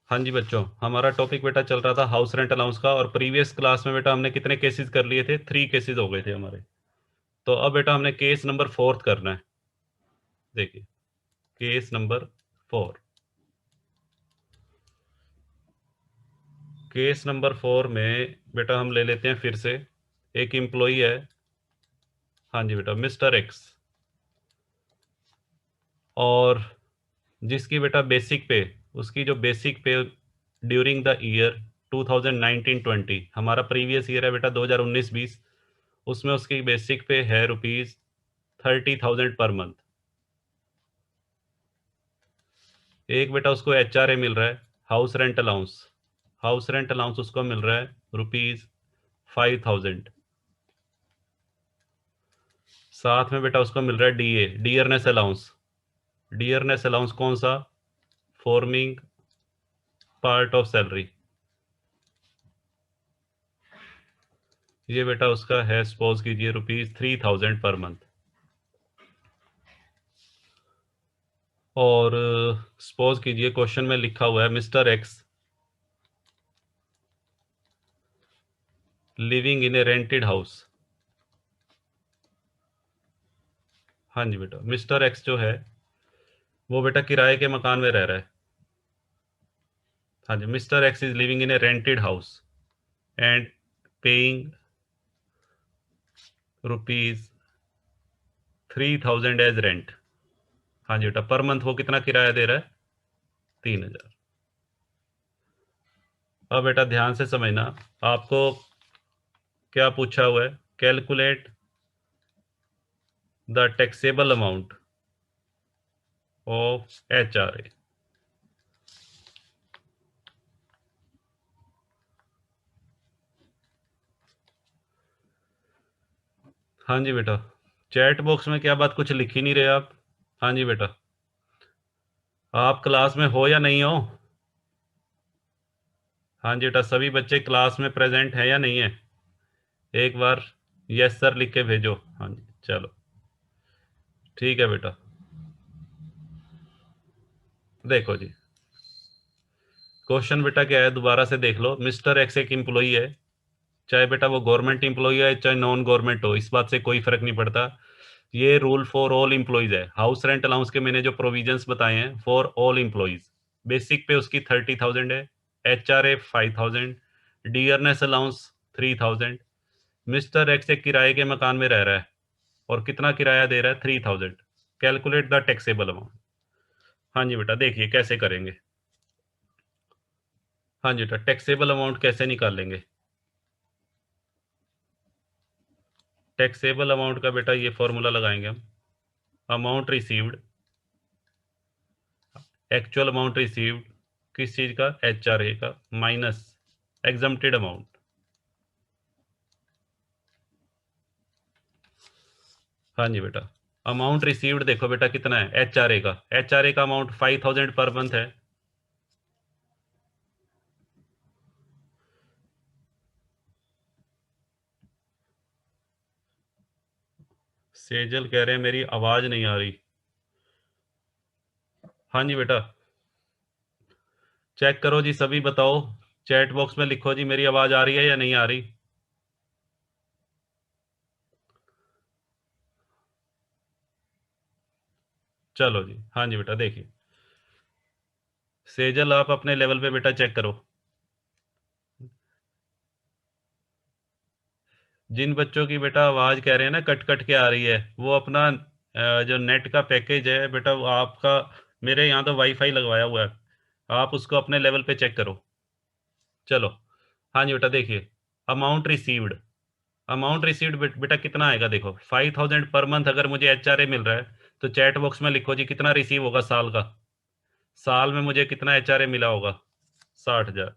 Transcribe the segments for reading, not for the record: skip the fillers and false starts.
हाँ जी बच्चों, हमारा टॉपिक बेटा चल रहा था हाउस रेंट अलाउंस का। और प्रीवियस क्लास में बेटा हमने कितने केसेस कर लिए थे? 3 केसेस हो गए थे हमारे। तो अब बेटा हमने केस नंबर 4 करना है। देखिए, केस नंबर 4। केस नंबर 4 में बेटा हम ले लेते हैं फिर से। एक एम्प्लॉई है, हाँ जी बेटा, मिस्टर एक्स, और जिसकी बेटा बेसिक पे, उसकी जो बेसिक पे ड्यूरिंग द ईयर 2019-20, हमारा प्रीवियस ईयर है बेटा 2019-20, उसमें उसकी बेसिक पे है रुपीज 30,000 पर मंथ। एक बेटा उसको HRA मिल रहा है, house rent allowance. House rent allowance उसको मिल रहा है रुपीज 5,000। साथ में बेटा उसको मिल रहा है DA, dearness allowance. Dearness allowance कौन सा? Forming part of salary. ये बेटा उसका है, सपोज कीजिए, रुपीज 3,000 पर मंथ। और सपोज कीजिए क्वेश्चन में लिखा हुआ है mister x living in a rented house. हाँ जी बेटा, मिस्टर एक्स जो है वो बेटा किराए के मकान में रह रहा है। हाँ जी, Mister X is living in a rented house and paying rupees 3,000 as rent. हाँ जी बेटा, पर मंथ वो कितना किराया दे रहा है? 3,000। अब बेटा ध्यान से समझना, आपको क्या पूछा हुआ है? Calculate the taxable amount of HRA। हाँ जी बेटा, चैट बॉक्स में क्या बात, कुछ लिख ही नहीं रहे आप? हाँ जी बेटा, आप क्लास में हो या नहीं हो? हाँ जी बेटा, सभी बच्चे क्लास में प्रेजेंट हैं या नहीं है? एक बार यस सर लिख के भेजो। हाँ जी, चलो ठीक है बेटा। देखो जी, क्वेश्चन बेटा क्या है, दोबारा से देख लो। मिस्टर एक्स एक एम्प्लॉई है, चाहे बेटा वो गवर्नमेंट एम्प्लॉई है चाहे नॉन गवर्नमेंट हो, इस बात से कोई फर्क नहीं पड़ता। ये रूल फॉर ऑल एम्प्लॉइज है। हाउस रेंट अलाउंस के मैंने जो प्रोविजंस बताए हैं, फॉर ऑल एम्प्लॉइज। बेसिक पे उसकी 30,000 है, HRA 5,000, dearness allowance 3,000। Mister x एक किराए के मकान में रह रहा है और कितना किराया दे रहा है? 3,000। Calculate the taxable amount. हाँ जी बेटा, देखिए कैसे करेंगे। हाँ जी बेटा, टैक्सेबल अमाउंट कैसे निकालेंगे? टैक्सेबल अमाउंट का बेटा ये फॉर्मूला लगाएंगे हम। Amount received, actual amount received किस चीज का? HRA का, माइनस एग्जम्प्टेड अमाउंट। हाँ जी बेटा, अमाउंट रिसीव्ड देखो बेटा कितना है? HRA का अमाउंट 5,000 पर मंथ है। सेजल कह रहे हैं मेरी आवाज नहीं आ रही। हाँ जी बेटा, चेक करो जी, सभी बताओ, चैट बॉक्स में लिखो जी, मेरी आवाज आ रही है या नहीं आ रही? चलो जी, हाँ जी बेटा, देखिए सेजल आप अपने लेवल पे बेटा चेक करो। जिन बच्चों की बेटा आवाज कह रहे हैं ना कट कट के आ रही है, वो अपना जो नेट का पैकेज है बेटा, वो आपका, मेरे यहाँ तो वाईफाई लगवाया हुआ है, आप उसको अपने लेवल पे चेक करो। चलो, हाँ जी बेटा, देखिए अमाउंट रिसीव्ड। अमाउंट रिसीव्ड बेटा कितना आएगा? देखो 5,000 पर मंथ अगर मुझे HRA मिल रहा है, तो चैट बॉक्स में लिखो जी कितना रिसीव होगा साल का। साल में मुझे कितना HRA मिला होगा? 60,000।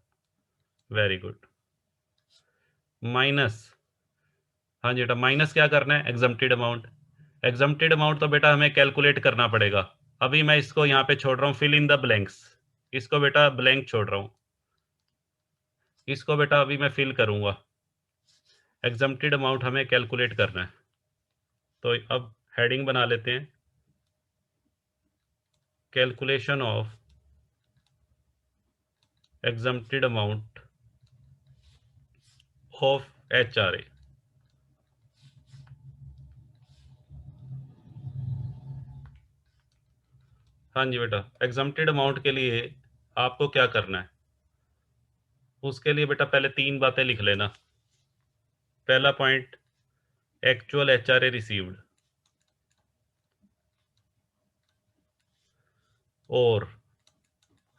Very good. माइनस, हाँ जी बेटा, माइनस क्या करना है? Exempted amount. एग्जम्प्टेड अमाउंट तो बेटा हमें कैलकुलेट करना पड़ेगा। अभी मैं इसको यहाँ पे छोड़ रहा हूँ, फिल इन द ब्लैंक्स। इसको बेटा ब्लैंक छोड़ रहा हूँ, इसको बेटा अभी मैं फिल करूंगा। एग्जम्प्टेड अमाउंट हमें कैलकुलेट करना है, तो अब हेडिंग बना लेते हैं, calculation of exempted amount of HRA। हाँ जी बेटा, एग्जम्प्टेड अमाउंट के लिए आपको क्या करना है, उसके लिए बेटा पहले 3 बातें लिख लेना। पहला पॉइंट, एक्चुअल HRA रिसीव्ड, और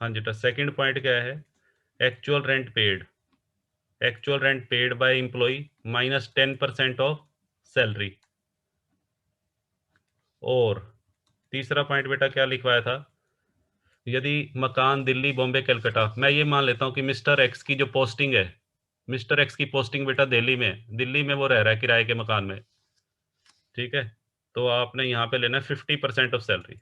हाँ जी बेटा सेकंड पॉइंट क्या है, actual rent paid, actual rent paid by employ minus 10% of salary. और तीसरा पॉइंट बेटा क्या लिखवाया था, यदि मकान दिल्ली, बॉम्बे, कलकत्ता, मैं ये मान लेता हूँ कि मिस्टर एक्स की जो पोस्टिंग है, मिस्टर एक्स की पोस्टिंग बेटा दिल्ली में, दिल्ली में वो रह रहा है किराए के मकान में, ठीक है, तो आपने यहाँ पे लेना है 50% ऑफ सैलरी।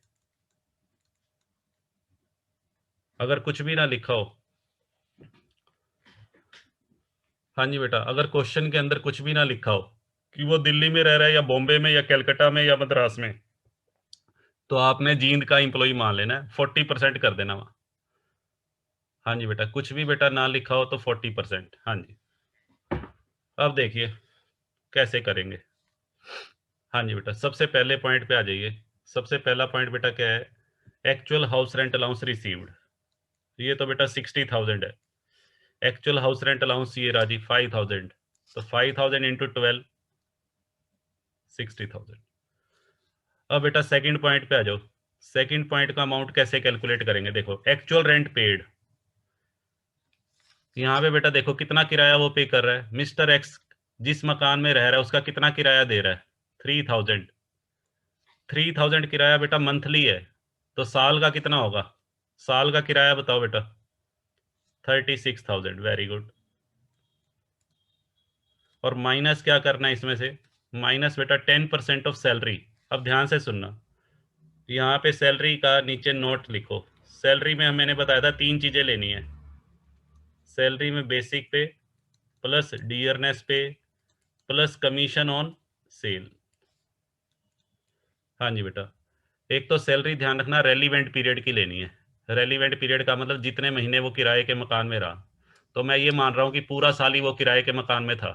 अगर कुछ भी ना लिखा हो, हाँ जी बेटा, अगर क्वेश्चन के अंदर कुछ भी ना लिखा हो कि वो दिल्ली में रह रहा है या बॉम्बे में या कलकत्ता में या मद्रास में, तो आपने जींद का एम्प्लॉय मान लेना है, 40% कर देना वहाँ। हाँ जी बेटा, कुछ भी बेटा ना लिखा हो तो 40%। हाँ जी, अब देखिए कैसे करेंगे। हाँ जी बेटा, सबसे पहले पॉइंट पे आ जाइए। सबसे पहला पॉइंट बेटा क्या है, actual house rent allowance received, ये तो बेटा 60,000 है। एक्चुअल हाउस रेंट अलाउंस ये राजी 5,000, तो 5,000 इंटू 12, 60,000। अब बेटा सेकंड पॉइंट पे आ जाओ। सेकंड पॉइंट का अमाउंट कैसे कैलकुलेट करेंगे, देखो एक्चुअल रेंट पेड, यहाँ पे बेटा देखो कितना किराया वो पे कर रहा है, मिस्टर एक्स जिस मकान में रह रहा है उसका कितना किराया दे रहा है, 3,000। 3,000 किराया बेटा मंथली है, तो साल का कितना होगा, साल का किराया बताओ बेटा, 36,000। Very good. और माइनस क्या करना है इसमें से, माइनस बेटा 10% ऑफ सैलरी। अब ध्यान से सुनना, यहाँ पे सैलरी का नीचे नोट लिखो। सैलरी में मैंने बताया था 3 चीजें लेनी है, सैलरी में बेसिक पे प्लस डियरनेस पे प्लस कमीशन ऑन सेल। हाँ जी बेटा, एक तो सैलरी ध्यान रखना रेलिवेंट पीरियड की लेनी है। रेलिवेंट पीरियड का मतलब जितने महीने वो किराए के मकान में रहा, तो मैं ये मान रहा हूँ कि पूरा साल ही वो किराए के मकान में था।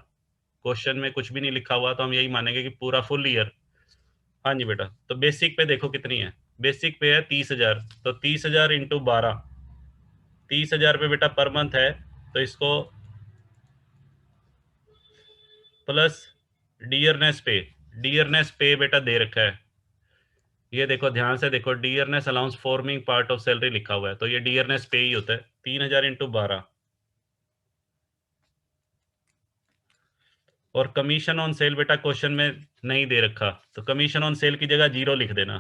क्वेश्चन में कुछ भी नहीं लिखा हुआ, तो हम यही मानेंगे कि पूरा फुल ईयर। हाँ जी बेटा, तो बेसिक पे देखो कितनी है, बेसिक पे है 30,000, तो 30,000 इंटू 12, 30,000 पे बेटा पर मंथ है, तो इसको प्लस डियरनेस पे, डियरनेस पे बेटा दे रखा है, ये देखो ध्यान से देखो, dearness allowance forming part of salary लिखा हुआ है, तो ये डियरनेस पे ही होता है, 3,000 इंटू 12। और कमीशन ऑन सेल बेटा क्वेश्चन में नहीं दे रखा, तो कमीशन ऑन सेल की जगह 0 लिख देना।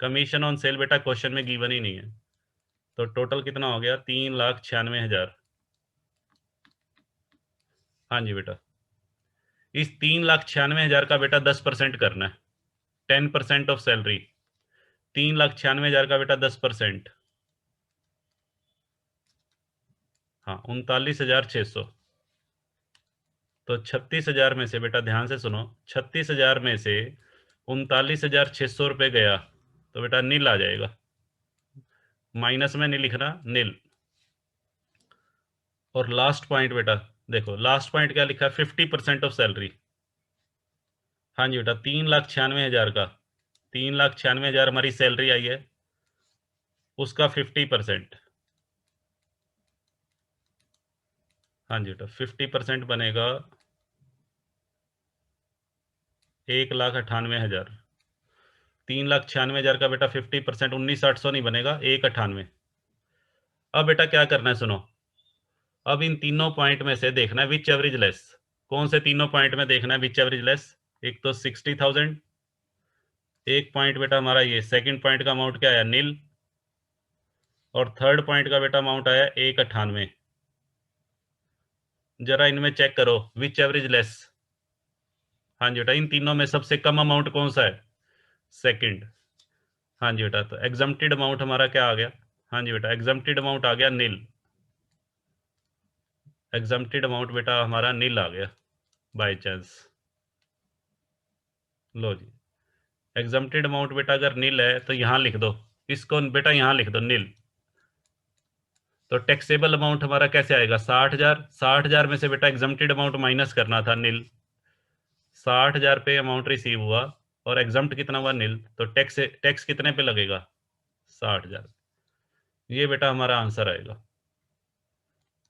कमीशन ऑन सेल बेटा क्वेश्चन में गिवन ही नहीं है, तो टोटल कितना हो गया, 3,96,000। हाँ जी बेटा, इस 3,96,000 का बेटा 10% करना है, 10% ऑफ सैलरी, 3,96,000 का बेटा 10%, हाँ 39,600। तो 36,000 में से बेटा ध्यान से सुनो, 36,000 में से 39,600 रुपये गया, तो बेटा नील आ जाएगा, माइनस में नहीं लिखना, नील। और लास्ट पॉइंट बेटा देखो, लास्ट पॉइंट क्या लिखा है, 50% ऑफ सैलरी। हाँ जी बेटा, 3,96,000 का, 3,96,000 हमारी सैलरी आई है, उसका 50%। हाँ जी बेटा, 50% बनेगा 1,98,000। 3,96,000 का बेटा 50%, 19,800 नहीं बनेगा, 1,98। अब बेटा क्या करना है सुनो, अब इन तीनों पॉइंट में से देखना है विच एवरेज लेस, कौन से तीनों पॉइंट में देखना है विच एवरेज लेस। एक तो 60,000, एक पॉइंट बेटा हमारा ये सेकंड पॉइंट का अमाउंट क्या आया, नील, और थर्ड पॉइंट का बेटा अमाउंट आया 1,98। जरा इनमें चेक करो विच एवरेज लेस। हाँ जी बेटा, इन तीनों में सबसे कम अमाउंट कौन सा है, सेकंड। हाँ जी बेटा, तो एग्जम्प्टेड अमाउंट हमारा क्या आ गया, हाँ जी बेटा एग्जम्प्टेड अमाउंट आ गया नील, एग्जम्प्टेड अमाउंट बेटा हमारा नील आ गया बाय चांस। लो जी, एग्जम्प्टेड अमाउंट बेटा अगर नील है तो यहाँ लिख दो, इसको बेटा यहाँ लिख दो नील। तो टैक्सेबल अमाउंट हमारा कैसे आएगा 60,000। 60,000 में से बेटा एग्जम्प्टेड अमाउंट माइनस करना था नील। 60,000 पे अमाउंट रिसीव हुआ और एग्जम्प्ट कितना हुआ नील, तो टैक्स कितने पे लगेगा 60,000। ये बेटा हमारा आंसर आएगा।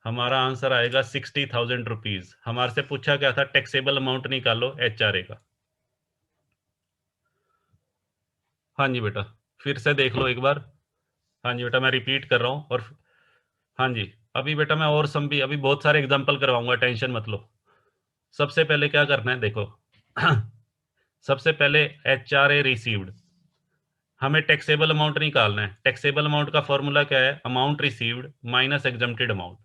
हमारा आंसर आएगा 60,000 रुपीज। हमारे से पूछा क्या था, टैक्सेबल अमाउंट निकालो HRA का। हाँ जी बेटा, फिर से देख लो एक बार। हाँ जी बेटा, मैं रिपीट कर रहा हूँ। और हाँ जी, अभी बेटा मैं और सम भी अभी बहुत सारे एग्जांपल करवाऊंगा, टेंशन मत लो। सबसे पहले क्या करना है देखो सबसे पहले HRA रिसीव्ड, हमें टैक्सेबल अमाउंट निकालना है। टैक्सेबल अमाउंट का फॉर्मूला क्या है, amount received minus exempted amount.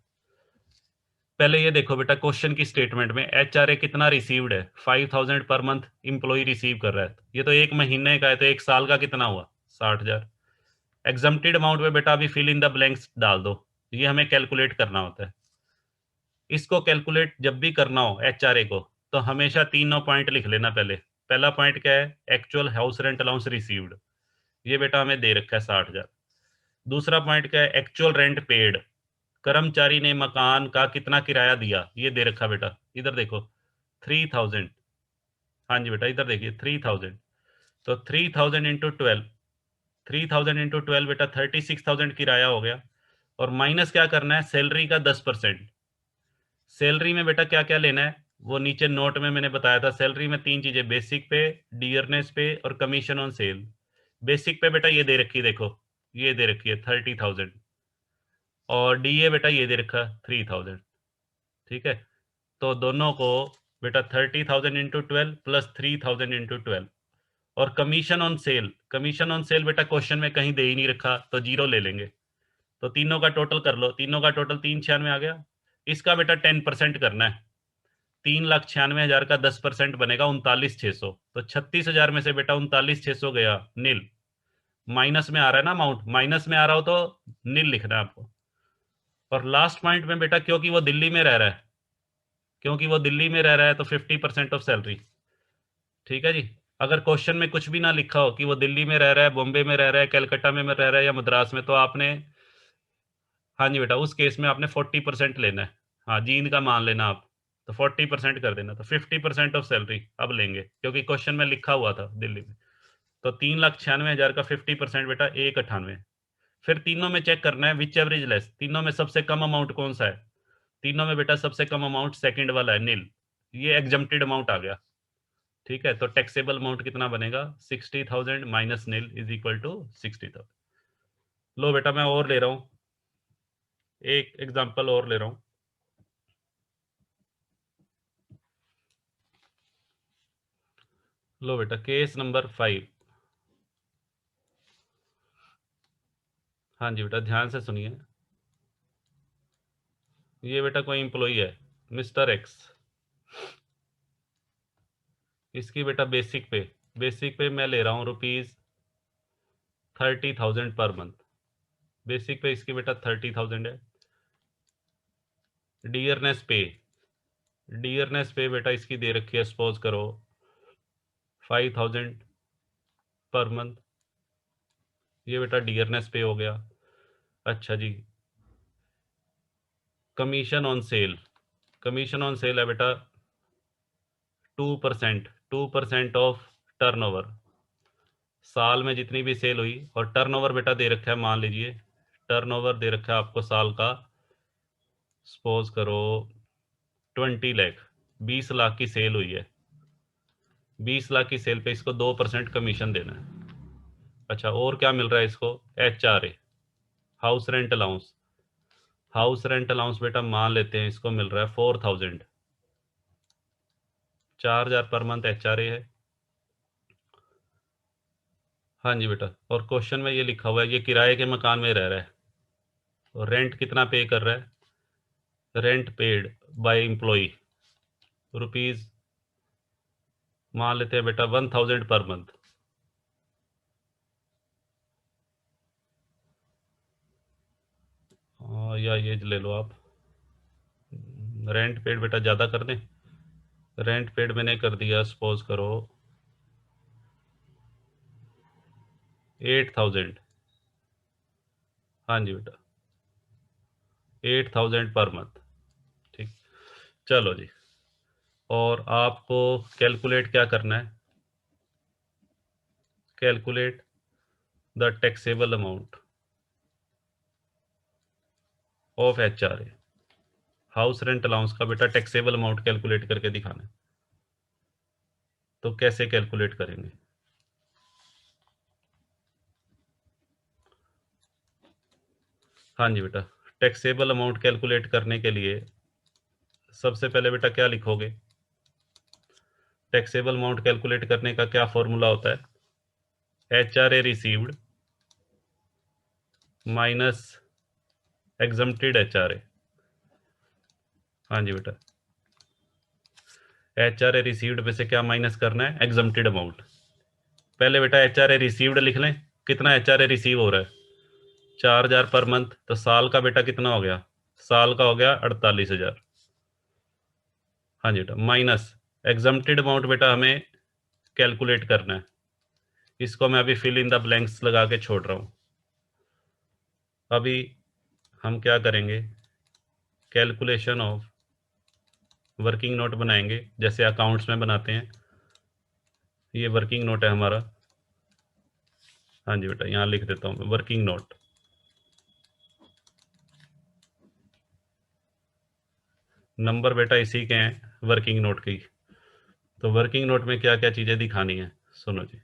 पहले ये देखो बेटा, क्वेश्चन की स्टेटमेंट में HRA कितना रिसीव्ड है, 5,000 पर मंथ इंप्लॉय रिसीव कर रहा है। ये तो एक महीने का है, तो एक साल का कितना हुआ 60,000। एग्जम्प्टेड अमाउंट में बेटा अभी फिल इन द ब्लैंक्स डाल दो, ये हमें कैलकुलेट करना होता है। इसको कैलकुलेट जब भी करना हो HRA को, तो हमेशा तीनों पॉइंट लिख लेना। पहला पॉइंट क्या है, actual house rent allowance received, ये बेटा हमें दे रखा है 60,000। दूसरा पॉइंट क्या है, एक्चुअल रेंट पेड, कर्मचारी ने मकान का कितना किराया दिया, ये दे रखा बेटा। इधर देखो 3,000। हाँ जी बेटा, इधर देखिए 3,000। तो 3,000 इंटू 12, 3,000 इंटू 12 बेटा 36,000 किराया हो गया। और माइनस क्या करना है, सैलरी का 10%। सैलरी में बेटा क्या क्या लेना है, वो नीचे नोट में मैंने बताया था। सैलरी में तीन चीजें, बेसिक पे, डियरनेस पे और कमीशन ऑन सेल। बेसिक पे बेटा ये दे रखी है, देखो ये दे रखी है 30,000। और डीए बेटा ये दे रखा 3,000। ठीक है, तो दोनों को बेटा 30,000 इंटू 12 प्लस 3,000 इंटू 12। और commission on sale, commission on cell बेटा क्वेश्चन में कहीं दे ही नहीं रखा, तो जीरो ले लेंगे। तो तीनों का टोटल कर लो, तीनों का टोटल 396 आ गया। इसका बेटा 10% करना है। 3,96,000 का 10% बनेगा 39,600। तो 36,000 में से बेटा 39,600 गया नील। माइनस में आ रहा है ना अमाउंट, माइनस में आ रहा हो तो नील लिखना है आपको। और लास्ट पॉइंट में बेटा, क्योंकि वो दिल्ली में रह रहा है, क्योंकि वो दिल्ली में रह रहा है तो 50% ऑफ सैलरी। ठीक है जी। अगर क्वेश्चन में कुछ भी ना लिखा हो कि वो दिल्ली में रह रहा है, बॉम्बे में रह रहा है, कलकत्ता में रह रहा है या मद्रास में, तो आपने, हाँ जी बेटा, उस केस में आपने 40% लेना है। हाँ, जींद का मान लेना आप, तो 40% कर देना, तो 50% ऑफ सैलरी अब लेंगे, क्योंकि क्वेश्चन में लिखा हुआ था दिल्ली में। तो 3,96,000 का 50% बेटा 1,98। फिर तीनों में चेक करना है विच एवरेज लेस, तीनों में सबसे कम अमाउंट कौन सा है। तीनों में बेटा सबसे कम अमाउंट सेकंड वाला है, नील। ये एग्जम्प्टेड अमाउंट आ गया। ठीक है, तो टैक्सेबल अमाउंट कितना बनेगा, 60,000 minus nil is equal to 60,000। लो बेटा मैं और ले रहा हूँ, एक एग्जाम्पल और ले रहा हूँ। लो बेटा, केस नंबर 5। हाँ जी बेटा, ध्यान से सुनिए। ये बेटा कोई एम्प्लॉई है, मिस्टर एक्स। इसकी बेटा बेसिक पे मैं ले रहा हूँ ₹30,000 पर मंथ। बेसिक पे इसकी बेटा 30,000 है। डियरनेस पे, डियरनेस पे बेटा इसकी दे रखी है, सपोज करो 5,000 पर मंथ। ये बेटा डियरनेस पे हो गया। अच्छा जी, commission on sale, commission on sale है बेटा 2%, 2% ऑफ टर्नओवर। साल में जितनी भी सेल हुई, और टर्नओवर बेटा दे रखा है, मान लीजिए टर्नओवर दे रखा है आपको साल का, सपोज करो 20 लाख, 20 लाख की सेल हुई है। 20 लाख की सेल पे इसको 2% कमीशन देना है। अच्छा, और क्या मिल रहा है इसको, HRA, house rent allowance. House rent allowance बेटा मान लेते हैं इसको मिल रहा है 4,000, 4,000 पर मंथ HRA है। हाँ जी बेटा, और क्वेश्चन में ये लिखा हुआ है ये किराए के मकान में रह रहा है, और रेंट कितना पे कर रहा है, rent paid by employ rupees, मान लेते हैं बेटा 1,000 पर मंथ। या ये ले लो आप, रेंट पेड बेटा ज़्यादा कर दें। रेंट पेड मैंने कर दिया, सपोज करो 8,000। हाँ जी बेटा, 8,000 पर मंथ। ठीक, चलो जी। और आपको कैलकुलेट क्या करना है, calculate the taxable amount of HRA, house rent allowance का बेटा टैक्सेबल अमाउंट कैलकुलेट करके दिखाना है। तो कैसे कैलकुलेट करेंगे? हाँ जी बेटा, टैक्सेबल अमाउंट कैलकुलेट करने के लिए सबसे पहले बेटा क्या लिखोगे? टैक्सेबल अमाउंट कैलकुलेट करने का क्या फॉर्मूला होता है? HRA received minus exempted HRA। हाँ जी बेटा, HRA रिसीव्ड में से क्या माइनस करना है? Exempted amount. पहले बेटा HRA रिसीव्ड लिख लें। कितना HRA रिसीव हो रहा है? 4,000 पर मंथ। तो साल का बेटा कितना हो गया? साल का हो गया 48,000। हाँ जी बेटा, माइनस एग्जम्प्टेड अमाउंट बेटा हमें कैलकुलेट करना है। इसको मैं अभी फिल इन द ब्लैंक्स लगा के छोड़ रहा हूँ। अभी हम क्या करेंगे, कैलकुलेशन ऑफ वर्किंग नोट बनाएंगे जैसे अकाउंट्स में बनाते हैं। ये वर्किंग नोट है हमारा। हाँ जी बेटा, यहाँ लिख देता हूँ मैं वर्किंग नोट। नंबर बेटा इसी के हैं वर्किंग नोट की। तो वर्किंग नोट में क्या क्या चीज़ें दिखानी है, सुनो जी।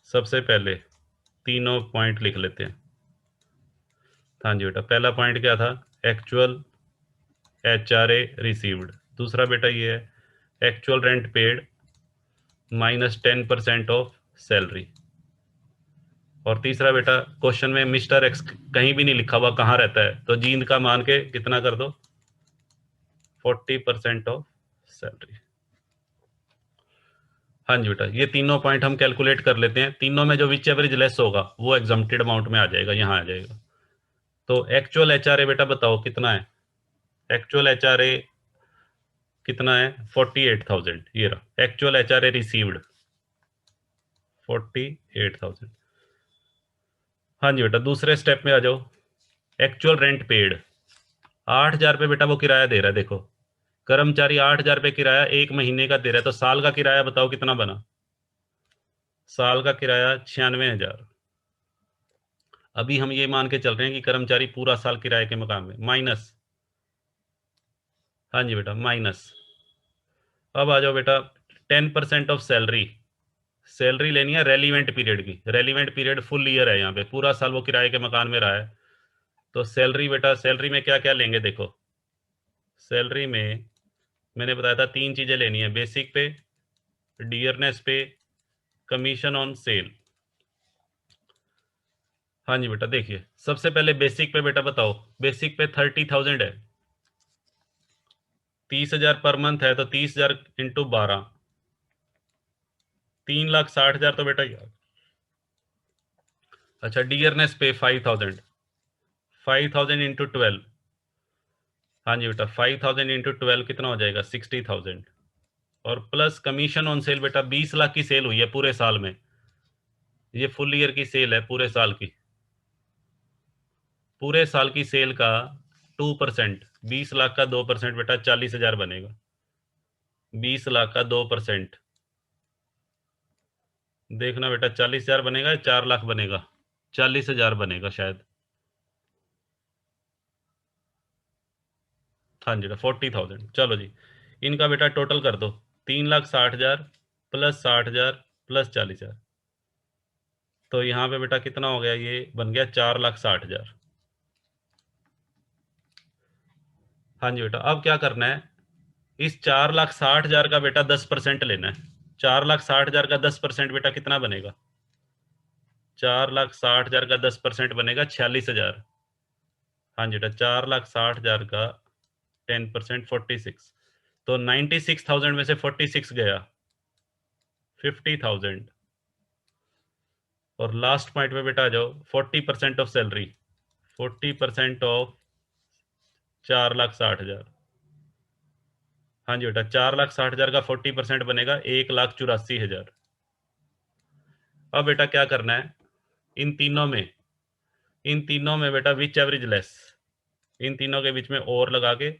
सबसे पहले तीनों पॉइंट लिख लेते हैं। हाँ जी बेटा, पहला पॉइंट क्या था? Actual HRA received. दूसरा बेटा ये है actual rent paid minus 10% of salary. और तीसरा बेटा क्वेश्चन में मिस्टर एक्स कहीं भी नहीं लिखा हुआ कहाँ रहता है, तो जींद का मान के कितना कर दो? 40% ऑफ सैलरी। हाँ जी बेटा, ये तीनों पॉइंट हम कैलकुलेट कर लेते हैं। तीनों में जो विच एवरेज लेस होगा वो एग्जम्प्टेड अमाउंट में आ जाएगा, यहाँ आ जाएगा। तो एक्चुअल HRA बेटा बताओ कितना है? एक्चुअल HRA कितना है? 48,000। ये रहा एक्चुअल HRA रिसीव्ड 48,000। हाँ जी बेटा, दूसरे स्टेप में आ जाओ। एक्चुअल रेंट पेड 8,000 रुपये बेटा वो किराया दे रहा है। देखो, कर्मचारी 8,000 रुपये किराया एक महीने का दे रहा है, तो साल का किराया बताओ कितना बना? साल का किराया 96,000। अभी हम ये मान के चल रहे हैं कि कर्मचारी पूरा साल किराए के मकान में, माइनस। हाँ जी बेटा, माइनस। अब आ जाओ बेटा 10% ऑफ सैलरी। सैलरी लेनी है रेलिवेंट पीरियड की। रेलिवेंट पीरियड फुल ईयर है, यहाँ पे पूरा साल वो किराए के मकान में रहा है। तो सैलरी बेटा, सैलरी में क्या क्या लेंगे? देखो, सैलरी में मैंने बताया था तीन चीजें लेनी है, बेसिक पे, डियरनेस पे, कमीशन ऑन सेल। हाँ जी बेटा, देखिए सबसे पहले बेसिक पे बेटा बताओ। बेसिक पे 30,000 है, 30,000 पर मंथ है, तो 30,000 इंटू 12, 3,60,000 तो बेटा यार। अच्छा, डियरनेस पे 5,000, 5,000 इंटू 12। हाँ जी बेटा, 5,000 इंटू 12 कितना हो जाएगा? 60,000। और प्लस कमीशन ऑन सेल बेटा, 20 लाख की सेल हुई है पूरे साल में। ये फुल ईयर की सेल है, पूरे साल की। पूरे साल की सेल का 2%, 20 लाख का 2% बेटा 40,000 बनेगा। 20 लाख का 2%, देखना बेटा 40,000 बनेगा या 4 लाख बनेगा? 40,000 बनेगा शायद। हाँ जी, 40,000। चलो जी, इनका बेटा टोटल कर दो। 3,60,000 प्लस 60,000 प्लस 40,000। तो यहाँ पे बेटा कितना हो गया? ये बन गया 4,60,000। हाँ जी बेटा, अब क्या करना है? इस 4,60,000 का बेटा 10% लेना है। 4,60,000 का 10% बेटा कितना बनेगा? 4,60,000 का 10% बनेगा 46,000। हाँ जी बेटा, 4,60,000 का 10% 46। तो 96,000 में से 46 गया, 50,000। और लास्ट पॉइंट पे बेटा आ जाओ, 40% ऑफ सैलरी, 40% ऑफ 4,60,000। हाँ जी बेटा, 4,60,000 का 40% बनेगा 1,84,000। अब बेटा क्या करना है? इन तीनों में बेटा विच एवरेज लेस, इन तीनों के बीच में और लगा के,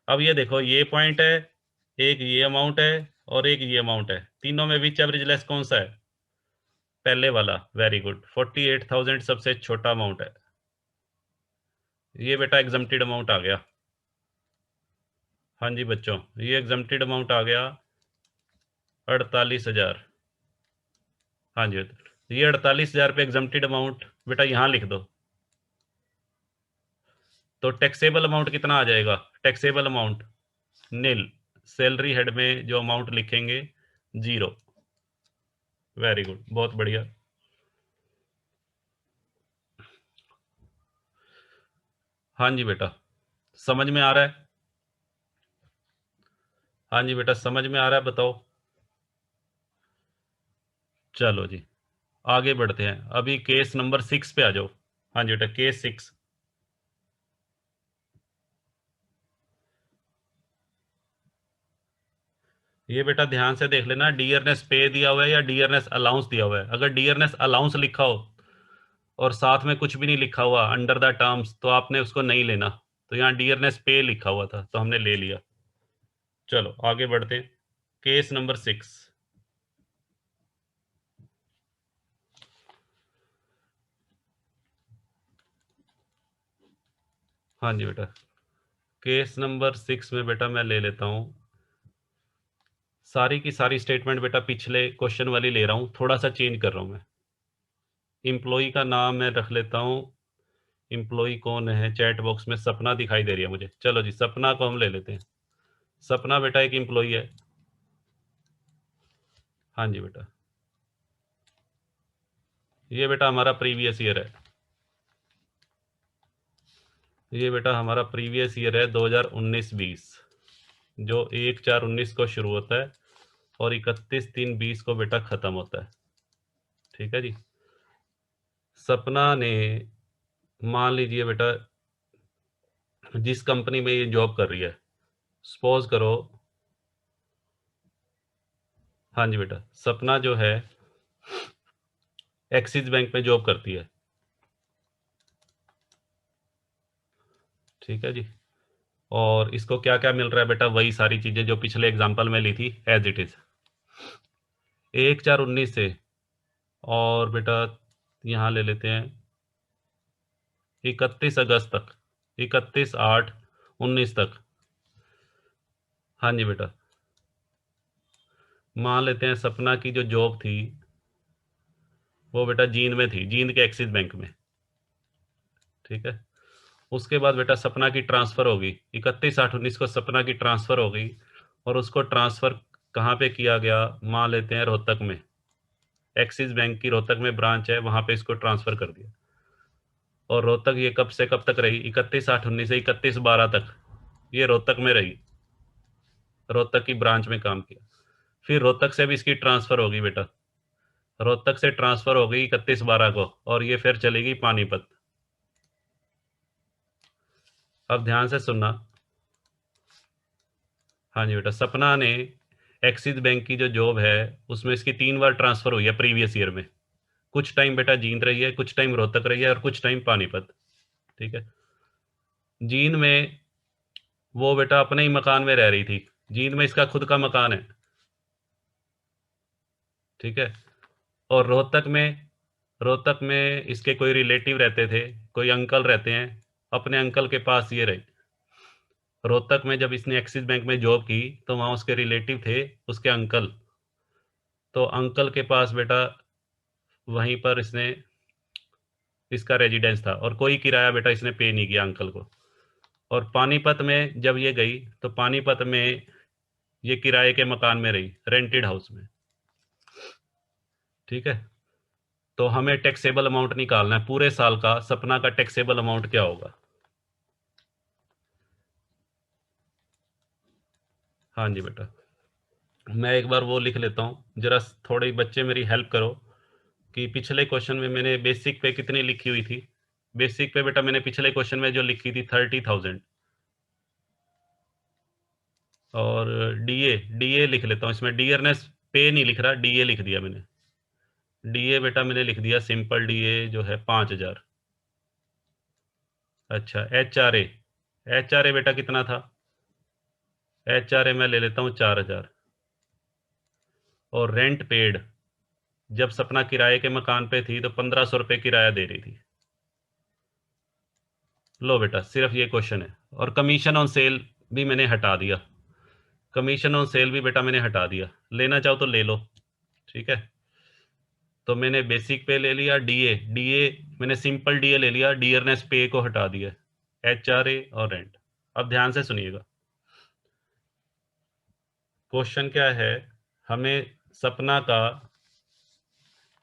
अब ये देखो ये पॉइंट है, एक ये अमाउंट है और एक ये अमाउंट है, तीनों में विच एवरेज लेस कौन सा है? पहले वाला। वेरी गुड, 48,000 सबसे छोटा अमाउंट है। ये बेटा एग्जम्प्टेड अमाउंट आ गया। हाँ जी बच्चों, ये एग्जम्प्टेड अमाउंट आ गया 48,000। हाँ जी, ये 48,000 पे एग्जम्प्टेड अमाउंट बेटा यहाँ लिख दो। तो टैक्सेबल अमाउंट कितना आ जाएगा? टैक्सेबल अमाउंट नील। सैलरी हेड में जो अमाउंट लिखेंगे 0। वेरी गुड, बहुत बढ़िया। हाँ जी बेटा, समझ में आ रहा है? हाँ जी बेटा, समझ में आ रहा है, बताओ। चलो जी, आगे बढ़ते हैं। अभी केस नंबर 6 पे आ जाओ। हाँ जी बेटा, केस 6। ये बेटा ध्यान से देख लेना, डियरनेस पे दिया हुआ है या डियरनेस अलाउंस दिया हुआ है। अगर डियरनेस अलाउंस लिखा हो और साथ में कुछ भी नहीं लिखा हुआ अंडर द टर्म्स, तो आपने उसको नहीं लेना। तो यहाँ डियरनेस पे लिखा हुआ था तो हमने ले लिया। चलो आगे बढ़ते हैं। Case number 6। हाँ जी बेटा, केस नंबर 6 में बेटा मैं ले लेता हूँ सारी की सारी स्टेटमेंट। बेटा पिछले क्वेश्चन वाली ले रहा हूँ, थोड़ा सा चेंज कर रहा हूँ मैं। इम्प्लॉई का नाम मैं रख लेता हूँ, इम्प्लॉई कौन है? चैट बॉक्स में सपना दिखाई दे रही है मुझे। चलो जी, सपना को हम ले लेते हैं। सपना बेटा एक इम्प्लॉई है। हाँ जी बेटा, ये बेटा हमारा प्रीवियस ईयर है। ये बेटा हमारा प्रीवियस ईयर है 2019-20, जो 1/4/19 को शुरू होता है और 31/3/20 को बेटा खत्म होता है। ठीक है जी। सपना ने, मान लीजिए बेटा, जिस कंपनी में ये जॉब कर रही है, सपोज करो। हाँ जी बेटा, सपना जो है एक्सिस बैंक में जॉब करती है। ठीक है जी। और इसको क्या क्या मिल रहा है बेटा? वही सारी चीजें जो पिछले एग्जाम्पल में ली थी, एज इट इज। 1/4/19 से, और बेटा यहाँ ले लेते हैं 31 अगस्त तक, 31/8/19 तक। हाँ जी बेटा, मान लेते हैं सपना की जो जॉब थी वो बेटा जींद में थी, जींद के एक्सिस बैंक में। ठीक है। उसके बाद बेटा सपना की ट्रांसफर होगी, 31/8/19 को सपना की ट्रांसफर हो गई। और उसको ट्रांसफर कहाँ पे किया गया? मान लेते हैं रोहतक में, एक्सिस बैंक की रोहतक में ब्रांच है, वहां पे इसको ट्रांसफर कर दिया। और रोहतक ये कब से कब तक रही? 31/8/19 से 31/12 तक ये रोहतक में रही, रोहतक की ब्रांच में काम किया। फिर रोहतक से भी इसकी ट्रांसफर होगी बेटा, रोहतक से ट्रांसफर हो गई 31/12 को, और ये फिर चलेगी पानीपत। अब ध्यान से सुनना। हाँ जी बेटा, सपना ने एक्सिस बैंक की जो जॉब है उसमें इसकी 3 बार ट्रांसफर हुई है प्रीवियस ईयर में। कुछ टाइम बेटा जींद रही है, कुछ टाइम रोहतक रही है, और कुछ टाइम पानीपत। ठीक है। जींद में वो बेटा अपने ही मकान में रह रही थी, जींद में इसका खुद का मकान है। ठीक है। और रोहतक में इसके कोई रिलेटिव रहते थे, कोई अंकल रहते हैं, अपने अंकल के पास ये रही। रोहतक में जब इसने एक्सिस बैंक में जॉब की तो वहाँ उसके रिलेटिव थे, उसके अंकल। तो अंकल के पास बेटा वहीं पर इसने, इसका रेजिडेंस था, और कोई किराया बेटा इसने पे नहीं किया अंकल को। और पानीपत में जब ये गई तो पानीपत में ये किराए के मकान में रही, रेंटेड हाउस में। ठीक है। तो हमें टैक्सेबल अमाउंट निकालना है पूरे साल का, सपना का टैक्सेबल अमाउंट क्या होगा? हाँ जी बेटा, मैं एक बार वो लिख लेता हूँ, जरा थोड़े बच्चे मेरी हेल्प करो कि पिछले क्वेश्चन में मैंने बेसिक पे कितनी लिखी हुई थी। बेसिक पे बेटा मैंने पिछले क्वेश्चन में जो लिखी थी 30,000। और डीए, डीए लिख लेता हूँ इसमें, डियरनेस पे नहीं लिख रहा, डीए लिख दिया मैंने। डीए बेटा मैंने लिख दिया, सिंपल डीए जो है 5,000। अच्छा, एच आर ए, HRA बेटा कितना था, HRA मैं ले लेता हूँ 4000, और रेंट पेड जब सपना किराए के मकान पे थी तो 1500 रुपये किराया दे रही थी। लो बेटा सिर्फ ये क्वेश्चन है। और कमीशन ऑन सेल भी मैंने हटा दिया, कमीशन ऑन सेल भी बेटा मैंने हटा दिया, लेना चाहो तो ले लो, ठीक है। तो मैंने बेसिक पे ले लिया, डीए डीए मैंने सिंपल डीए ले लिया, डियरनेस पे को हटा दिया, HRA और रेंट। अब ध्यान से सुनिएगा, क्वेश्चन क्या है, हमें सपना का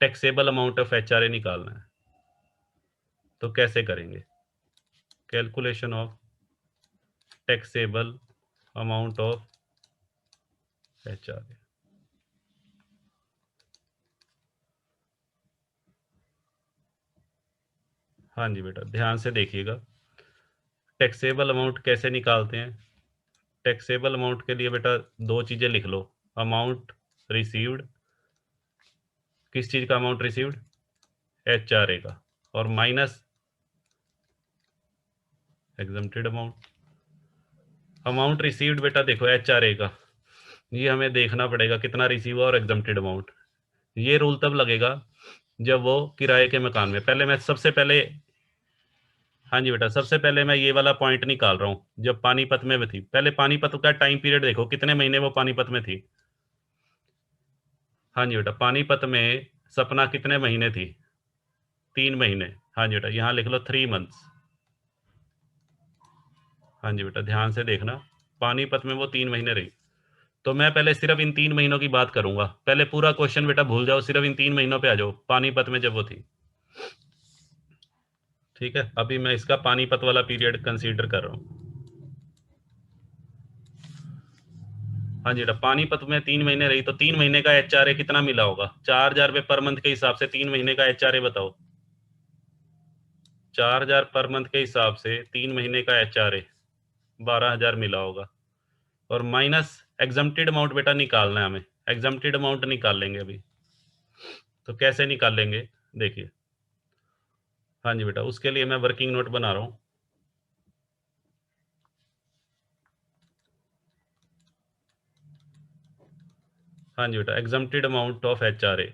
टैक्सेबल अमाउंट ऑफ HRA निकालना है। तो कैसे करेंगे, calculation of taxable amount of HRA। हाँ जी बेटा ध्यान से देखिएगा, टैक्सेबल अमाउंट कैसे निकालते हैं। टैक्सेबल अमाउंट के लिए बेटा दो चीज़ें लिख लो, अमाउंट रिसीव्ड, किस चीज़ का अमाउंट रिसीव्ड, HRA का, और minus exempted amount. Amount received बेटा देखो HRA का, ये हमें देखना पड़ेगा कितना रिसीव हुआ और एग्जम्प्टेड अमाउंट। ये रूल तब लगेगा जब वो किराए के मकान में, पहले मैं सबसे पहले, हाँ जी बेटा सबसे पहले मैं ये वाला पॉइंट निकाल रहा हूँ, जब पानीपत में भी थी, पहले पानीपत का टाइम पीरियड देखो कितने महीने वो पानीपत में थी। हाँ जी बेटा पानीपत में सपना कितने महीने थी, 3 महीने। हाँ जी बेटा यहाँ लिख लो 3 मंथ्स। हाँ जी बेटा ध्यान से देखना, पानीपत में वो 3 महीने रही। तो मैं पहले सिर्फ इन 3 महीनों की बात करूंगा, पहले पूरा क्वेश्चन बेटा भूल जाओ, सिर्फ इन 3 महीनों पे आ जाओ, पानीपत में जब वो थी, ठीक है। अभी मैं इसका पानीपत वाला पीरियड कंसीडर कर रहा हूँ। हाँ जी बेटा पानीपत में 3 महीने रही, तो 3 महीने का HRA कितना मिला होगा, 4000 रुपये पर मंथ के हिसाब से 3 महीने का HRA बताओ। 4000 पर मंथ के हिसाब से 3 महीने का HRA 12000 मिला होगा, और माइनस एग्जम्प्टेड अमाउंट बेटा निकालना है हमें, एग्जम्प्टेड अमाउंट निकाल लेंगे अभी। तो कैसे निकाल लेंगे देखिए, हाँ जी बेटा उसके लिए मैं वर्किंग नोट बना रहा हूँ। हाँ जी बेटा एग्जम्प्टेड अमाउंट ऑफ HRA,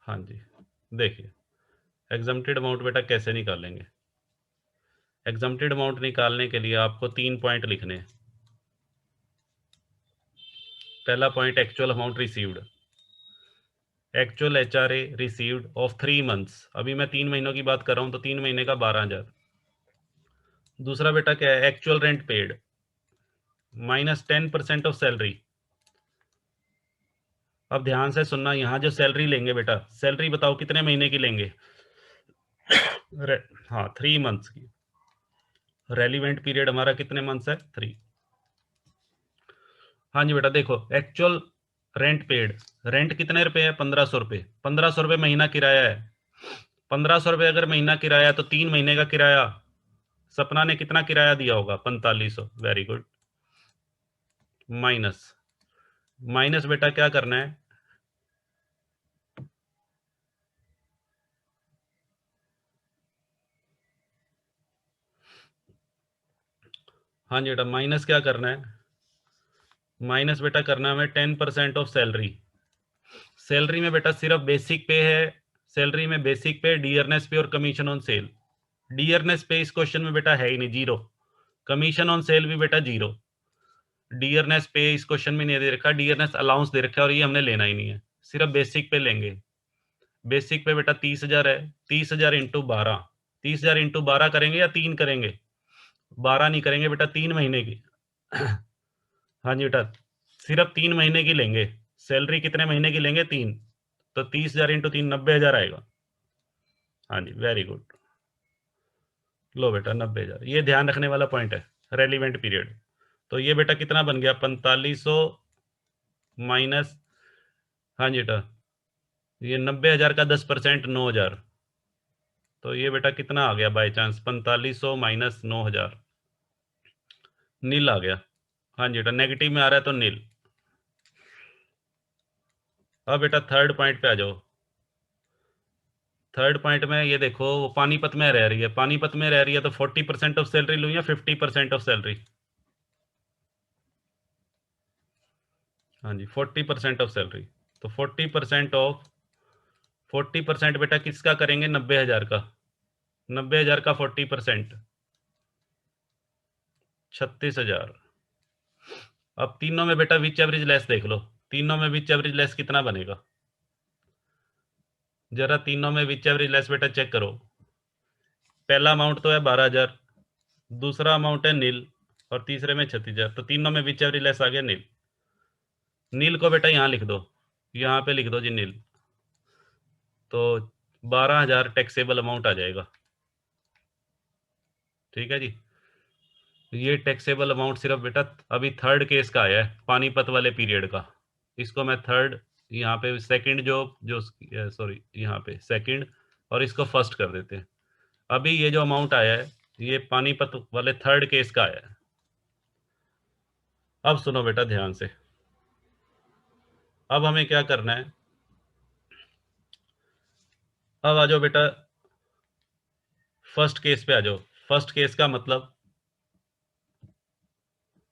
हाँ जी देखिए एग्जम्प्टेड अमाउंट बेटा कैसे निकालेंगे। एग्जम्प्टेड अमाउंट निकालने के लिए आपको 3 पॉइंट लिखने हैं। पहला point actual amount received, actual HRA received of 3 months, अभी मैं 3 महीनों की बात कर रहा हूँ तो 3 महीने का 12000। दूसरा बेटा क्या है, actual rent paid minus 10% of salary. अब ध्यान से सुनना, यहाँ जो सैलरी लेंगे बेटा, सैलरी बताओ कितने महीने की लेंगे, हाँ 3 मंथ्स की। रेलिवेंट पीरियड हमारा कितने मंथ्स है, 3। हाँ जी बेटा देखो एक्चुअल रेंट पेड, रेंट कितने रुपए है, 1500 रुपये, 1500 रुपये महीना किराया है। 1500 रुपये अगर महीना किराया है तो 3 महीने का किराया, सपना ने कितना किराया दिया होगा, 4500, वेरी गुड। माइनस, माइनस बेटा क्या करना है, हाँ जी बेटा माइनस क्या करना है, माइनस बेटा करना है हमें 10% ऑफ सैलरी। सैलरी में बेटा सिर्फ बेसिक पे है, सैलरी में बेसिक पे, डियरनेस पे और कमीशन ऑन सेल। डियरनेस पे इस क्वेश्चन में बेटा है ही नहीं, 0। कमीशन ऑन सेल भी बेटा 0। डियरनेस पे इस क्वेश्चन में नहीं दे रखा, डियरनेस अलाउंस दे रखा है और ये हमने लेना ही नहीं है, सिर्फ बेसिक पे लेंगे। बेसिक पे बेटा 30,000 है, 30,000 इंटू 12, 30,000 इंटू 12 करेंगे या 3 करेंगे, 12 नहीं करेंगे बेटा, 3 महीने की। हाँ जी बेटा सिर्फ 3 महीने की लेंगे, सैलरी कितने महीने की लेंगे, 3, तो 30,000 इंटू 3 90,000 आएगा। हाँ जी वेरी गुड, लो बेटा 90,000, ये ध्यान रखने वाला पॉइंट है, रेलिवेंट पीरियड। तो ये बेटा कितना बन गया, 4500 माइनस, हाँ जी बेटा ये 90,000 का 10% 9,000, तो ये बेटा कितना आ गया बाय चांस, 4500 माइनस 9,000, नील आ गया। हाँ जी बेटा नेगेटिव में आ रहा है तो नील। अब बेटा थर्ड पॉइंट पे आ जाओ। थर्ड पॉइंट में ये देखो, वो पानीपत में रह रही है, पानीपत में रह रही है तो 40% ऑफ सैलरी लूँ या 50% ऑफ सैलरी? हाँ जी, 40% ऑफ सैलरी। तो 40% बेटा किसका करेंगे? 90,000 का। 90,000 का 40%, 36,000। अब तीनों में बेटा विच एवरेज लेस देख लो, तीनों में विच एवरेज लेस कितना बनेगा? जरा तीनों में विच एवरेज लेस बेटा चेक करो। पहला अमाउंट तो है 12,000, दूसरा अमाउंट है नील, और तीसरे में 36,000। तो तीनों में विच एवरेज लेस आ गया नील। नील को बेटा यहाँ लिख दो, यहाँ पे लिख दो जी नील। तो 12,000 टैक्सेबल अमाउंट आ जाएगा। ठीक है जी। ये टैक्सेबल अमाउंट सिर्फ बेटा अभी थर्ड केस का आया है, पानीपत वाले पीरियड का। इसको मैं थर्ड, यहाँ पे सेकंड, जो जो सॉरी यहाँ पे सेकंड, और इसको फर्स्ट कर देते हैं। अभी ये जो अमाउंट आया है ये पानीपत वाले थर्ड केस का आया है। अब सुनो बेटा ध्यान से, अब हमें क्या करना है? अब आ जाओ बेटा फर्स्ट केस पे आ जाओ। फर्स्ट केस का मतलब,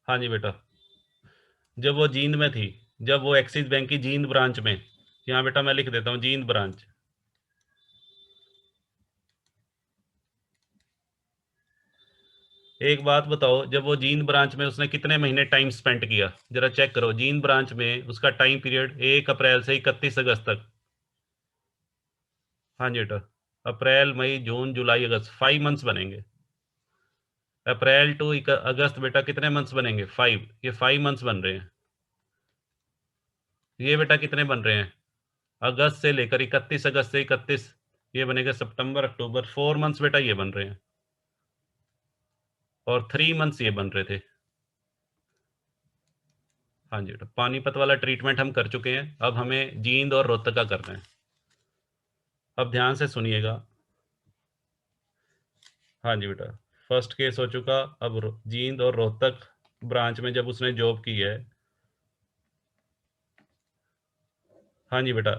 हाँ जी बेटा, जब वो जींद में थी, जब वो एक्सिस बैंक की जींद ब्रांच में, यहाँ बेटा मैं लिख देता हूँ जींद ब्रांच। एक बात बताओ, जब वो जींद ब्रांच में उसने कितने महीने टाइम स्पेंड किया? जरा चेक करो, जींद ब्रांच में उसका टाइम पीरियड 1 अप्रैल से 31 अगस्त तक। हाँ जी बेटा, अप्रैल मई जून जुलाई अगस्त, 5 मंथ्स बनेंगे। अप्रैल टू अगस्त बेटा कितने मंथ्स बनेंगे? 5। ये 5 मंथ्स बन रहे हैं। ये बेटा कितने बन रहे हैं? अगस्त से लेकर 31 अगस्त से 31, ये बनेगा सितंबर अक्टूबर, 4 मंथ्स बेटा ये बन रहे हैं, और 3 मंथ्स ये बन रहे थे। हाँ जी बेटा, पानीपत वाला ट्रीटमेंट हम कर चुके हैं, अब हमें जींद और रोहतक का करना है। अब ध्यान से सुनिएगा। हाँ जी बेटा, फर्स्ट केस हो चुका। अब जींद और रोहतक ब्रांच में जब उसने जॉब की है, हाँ जी बेटा,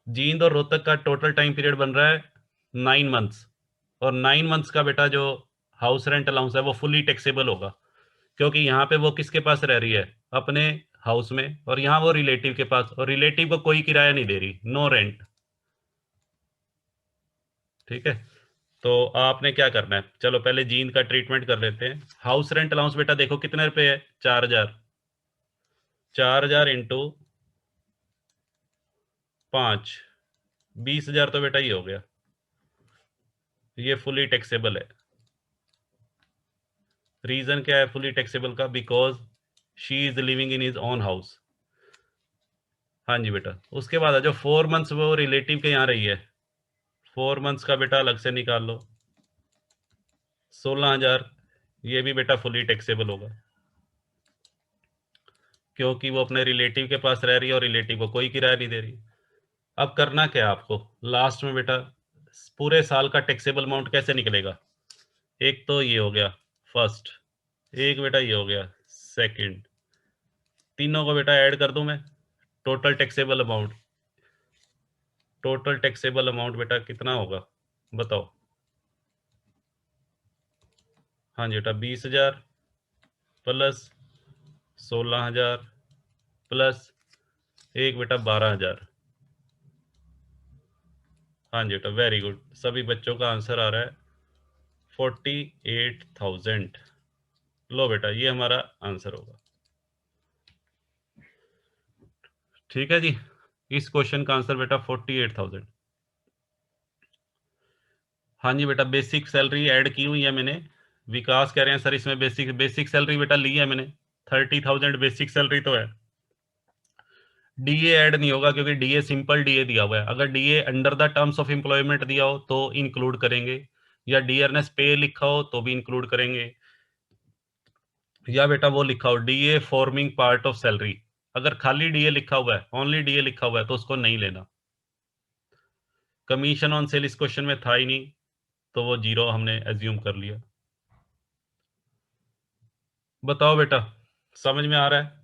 जींद और रोहतक का टोटल टाइम पीरियड बन रहा है 9 मंथ्स। और 9 मंथ्स का बेटा जो हाउस रेंट अलाउंस है वो फुली टैक्सेबल होगा, क्योंकि यहाँ पे वो किसके पास रह रही है? अपने हाउस में, और यहाँ वो रिलेटिव के पास, और रिलेटिव को कोई किराया नहीं दे रही, नो रेंट। ठीक है। तो आपने क्या करना है, चलो पहले जींद का ट्रीटमेंट कर लेते हैं। हाउस रेंट अलाउंस बेटा देखो कितने रुपए है? 4,000। 4,000 इंटू 5, 20,000 तो बेटा ये हो गया। ये फुली टैक्सेबल है। रीजन क्या है फुली टैक्सेबल का? Because she is living in his own house. हाँ जी बेटा, उसके बाद जो 4 मंथ्स वो रिलेटिव के यहाँ रही है, 4 मंथ्स का बेटा अलग से निकाल लो, 16,000। ये भी बेटा फुली टैक्सेबल होगा, क्योंकि वो अपने रिलेटिव के पास रह रही है और रिलेटिव को कोई किराया नहीं दे रही। अब करना क्या है आपको लास्ट में बेटा? पूरे साल का टैक्सेबल अमाउंट कैसे निकलेगा? एक तो ये हो गया फर्स्ट, एक बेटा ये हो गया सेकंड, तीनों को बेटा ऐड कर दूं मैं, total taxable amount. Total taxable amount बेटा कितना होगा बताओ? हाँ जी बेटा, 20,000 प्लस 16,000 प्लस एक बेटा 12,000। हाँ जी बेटा, वेरी गुड, सभी बच्चों का आंसर आ रहा है 48,000। लो बेटा, ये हमारा आंसर होगा। ठीक है जी, इस क्वेश्चन का आंसर बेटा 48,000। हाँ जी बेटा, बेसिक सैलरी ऐड की हुई है मैंने। विकास कह रहे हैं सर इसमें बेसिक बेसिक सैलरी बेटा ली है मैंने, 30,000 बेसिक सैलरी तो है। डीए ऐड नहीं होगा, क्योंकि डीए सिंपल डीए दिया हुआ है। अगर DA under the terms of employment दिया हो तो इंक्लूड करेंगे, या डीआरएस पे लिखा हो तो भी इंक्लूड करेंगे, या बेटा वो लिखा हो DA forming part of salary. अगर खाली डीए लिखा हुआ है, ओनली डीए लिखा हुआ है, तो उसको नहीं लेना। कमीशन ऑन सेल इस क्वेश्चन में था ही नहीं, तो वो जीरो हमने एज्यूम कर लिया। बताओ बेटा, समझ में आ रहा है?